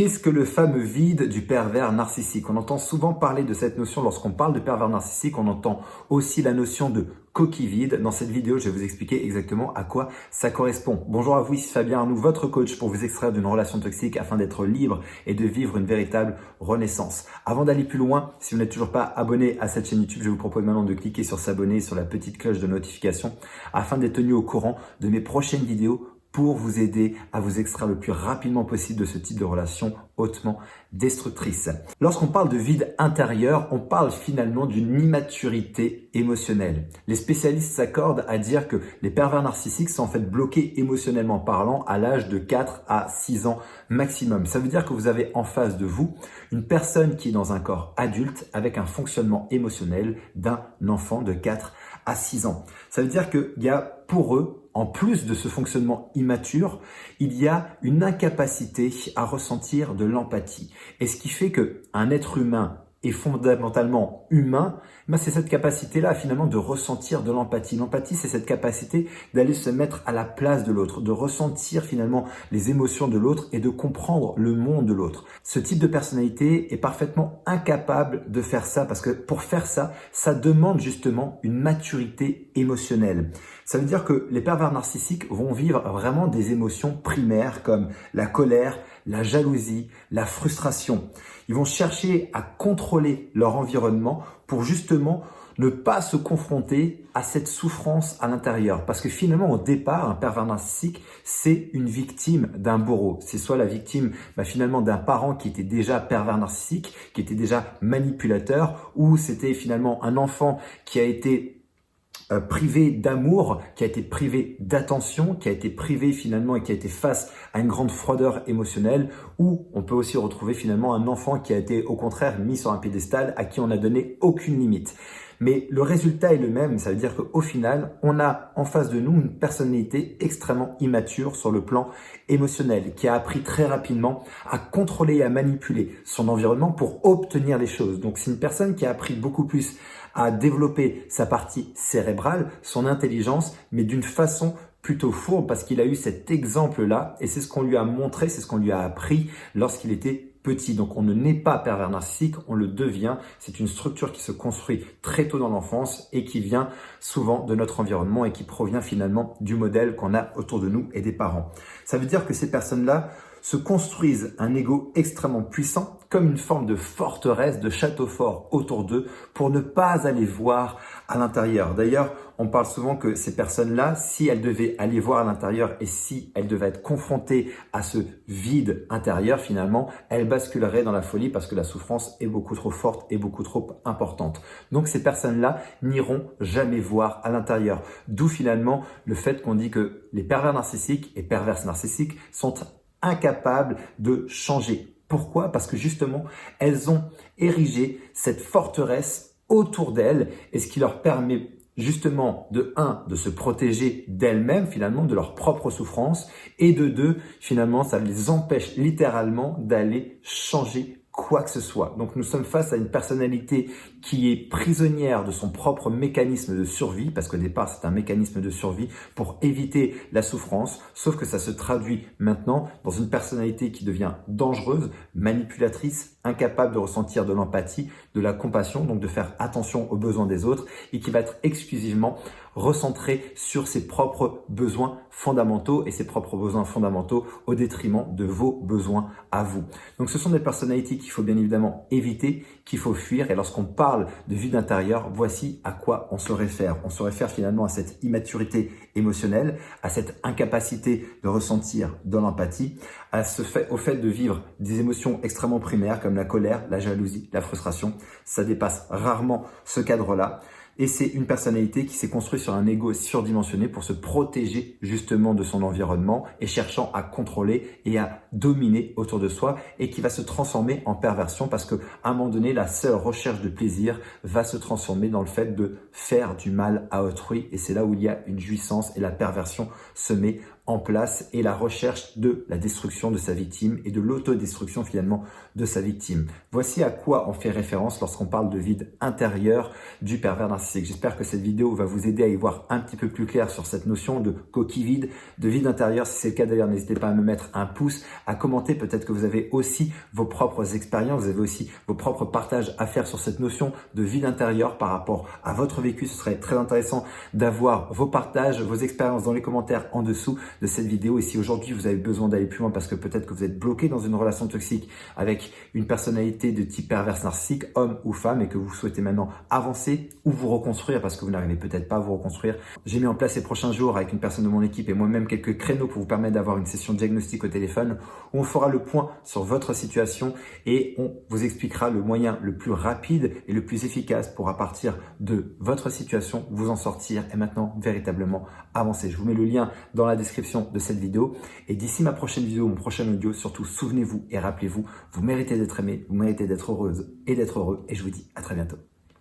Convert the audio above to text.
Qu'est-ce que le fameux vide du pervers narcissique? On entend souvent parler de cette notion lorsqu'on parle de pervers narcissique. On entend aussi la notion de coquille vide. Dans cette vidéo, je vais vous expliquer exactement à quoi ça correspond. Bonjour à vous, ici Fabien Arnoux, votre coach pour vous extraire d'une relation toxique afin d'être libre et de vivre une véritable renaissance. Avant d'aller plus loin, si vous n'êtes toujours pas abonné à cette chaîne YouTube, je vous propose maintenant de cliquer sur s'abonner, sur la petite cloche de notification afin d'être tenu au courant de mes prochaines vidéos pour vous aider à vous extraire le plus rapidement possible de ce type de relation hautement destructrice. Lorsqu'on parle de vide intérieur, on parle finalement d'une immaturité émotionnelle. Les spécialistes s'accordent à dire que les pervers narcissiques sont en fait bloqués émotionnellement parlant à l'âge de 4 à 6 ans maximum. Ça veut dire que vous avez en face de vous une personne qui est dans un corps adulte avec un fonctionnement émotionnel d'un enfant de 4 à 6 ans. Ça veut dire qu'il y a pour eux, en plus de ce fonctionnement immature, il y a une incapacité à ressentir de l'empathie. Et ce qui fait qu'un être humain est fondamentalement humain, c'est cette capacité-là finalement de ressentir de l'empathie. L'empathie, c'est cette capacité d'aller se mettre à la place de l'autre, de ressentir finalement les émotions de l'autre et de comprendre le monde de l'autre. Ce type de personnalité est parfaitement incapable de faire ça parce que pour faire ça, ça demande justement une maturité émotionnelle. Ça veut dire que les pervers narcissiques vont vivre vraiment des émotions primaires comme la colère, la jalousie, la frustration. Ils vont chercher à contrôler leur environnement pour justement ne pas se confronter à cette souffrance à l'intérieur. Parce que finalement, au départ, un pervers narcissique, c'est une victime d'un bourreau. C'est soit la victime finalement d'un parent qui était déjà pervers narcissique, qui était déjà manipulateur, ou c'était finalement un enfant qui a été privé d'amour, qui a été privé d'attention, qui a été privé finalement et qui a été face à une grande froideur émotionnelle, ou on peut aussi retrouver finalement un enfant qui a été au contraire mis sur un piédestal à qui on n'a donné aucune limite. Mais le résultat est le même, ça veut dire qu'au final, on a en face de nous une personnalité extrêmement immature sur le plan émotionnel, qui a appris très rapidement à contrôler et à manipuler son environnement pour obtenir les choses. Donc c'est une personne qui a appris beaucoup plus à développer sa partie cérébrale, son intelligence, mais d'une façon plutôt fourbe parce qu'il a eu cet exemple-là et c'est ce qu'on lui a montré, c'est ce qu'on lui a appris lorsqu'il était petit. Donc on ne naît pas pervers narcissique, on le devient. C'est une structure qui se construit très tôt dans l'enfance et qui vient souvent de notre environnement et qui provient finalement du modèle qu'on a autour de nous et des parents. Ça veut dire que ces personnes-là se construisent un ego extrêmement puissant comme une forme de forteresse, de château fort autour d'eux pour ne pas aller voir à l'intérieur. D'ailleurs, on parle souvent que ces personnes-là, si elles devaient aller voir à l'intérieur et si elles devaient être confrontées à ce vide intérieur, finalement, elles basculeraient dans la folie parce que la souffrance est beaucoup trop forte et beaucoup trop importante. Donc, ces personnes-là n'iront jamais voir à l'intérieur. D'où finalement le fait qu'on dit que les pervers narcissiques et perverses narcissiques sont incapables de changer. Pourquoi? Parce que justement, elles ont érigé cette forteresse autour d'elles et ce qui leur permet justement de se protéger d'elles-mêmes finalement, de leur propre souffrance et de deux, finalement, ça les empêche littéralement d'aller changer quoi que ce soit. Donc nous sommes face à une personnalité qui est prisonnière de son propre mécanisme de survie, parce qu'au départ c'est un mécanisme de survie pour éviter la souffrance, sauf que ça se traduit maintenant dans une personnalité qui devient dangereuse, manipulatrice, incapable de ressentir de l'empathie, de la compassion, donc de faire attention aux besoins des autres et qui va être exclusivement recentré sur ses propres besoins fondamentaux et ses propres besoins fondamentaux au détriment de vos besoins à vous. Donc ce sont des personnalités qu'il faut bien évidemment éviter, qu'il faut fuir et lorsqu'on parle de vide intérieur, voici à quoi on se réfère. On se réfère finalement à cette immaturité émotionnelle, à cette incapacité de ressentir de l'empathie, au fait de vivre des émotions extrêmement primaires comme la colère, la jalousie, la frustration. Ça dépasse rarement ce cadre-là. Et c'est une personnalité qui s'est construite sur un ego surdimensionné pour se protéger justement de son environnement et cherchant à contrôler et à dominer autour de soi et qui va se transformer en perversion parce qu'à un moment donné, la seule recherche de plaisir va se transformer dans le fait de faire du mal à autrui et c'est là où il y a une jouissance et la perversion se met en place et la recherche de la destruction de sa victime et de l'autodestruction finalement de sa victime. Voici à quoi on fait référence lorsqu'on parle de vide intérieur du pervers narcissique. J'espère que cette vidéo va vous aider à y voir un petit peu plus clair sur cette notion de coquille vide, de vide intérieur. Si c'est le cas d'ailleurs, n'hésitez pas à me mettre un pouce, à commenter. Peut-être que vous avez aussi vos propres expériences, vous avez aussi vos propres partages à faire sur cette notion de vide intérieur par rapport à votre vécu. Ce serait très intéressant d'avoir vos partages, vos expériences dans les commentaires en dessous de cette vidéo. Et si aujourd'hui vous avez besoin d'aller plus loin parce que peut-être que vous êtes bloqué dans une relation toxique avec une personnalité de type perverse narcissique, homme ou femme, et que vous souhaitez maintenant avancer ou vous reconstruire parce que vous n'arrivez peut-être pas à vous reconstruire, j'ai mis en place ces prochains jours avec une personne de mon équipe et moi-même quelques créneaux pour vous permettre d'avoir une session de diagnostic au téléphone où on fera le point sur votre situation et on vous expliquera le moyen le plus rapide et le plus efficace pour, à partir de votre situation, vous en sortir et maintenant véritablement avancer. Je vous mets le lien dans la description de cette vidéo. Et d'ici ma prochaine vidéo, mon prochain audio, surtout souvenez-vous et rappelez-vous, vous méritez d'être aimé, vous méritez d'être heureuse et d'être heureux. Et je vous dis à très bientôt.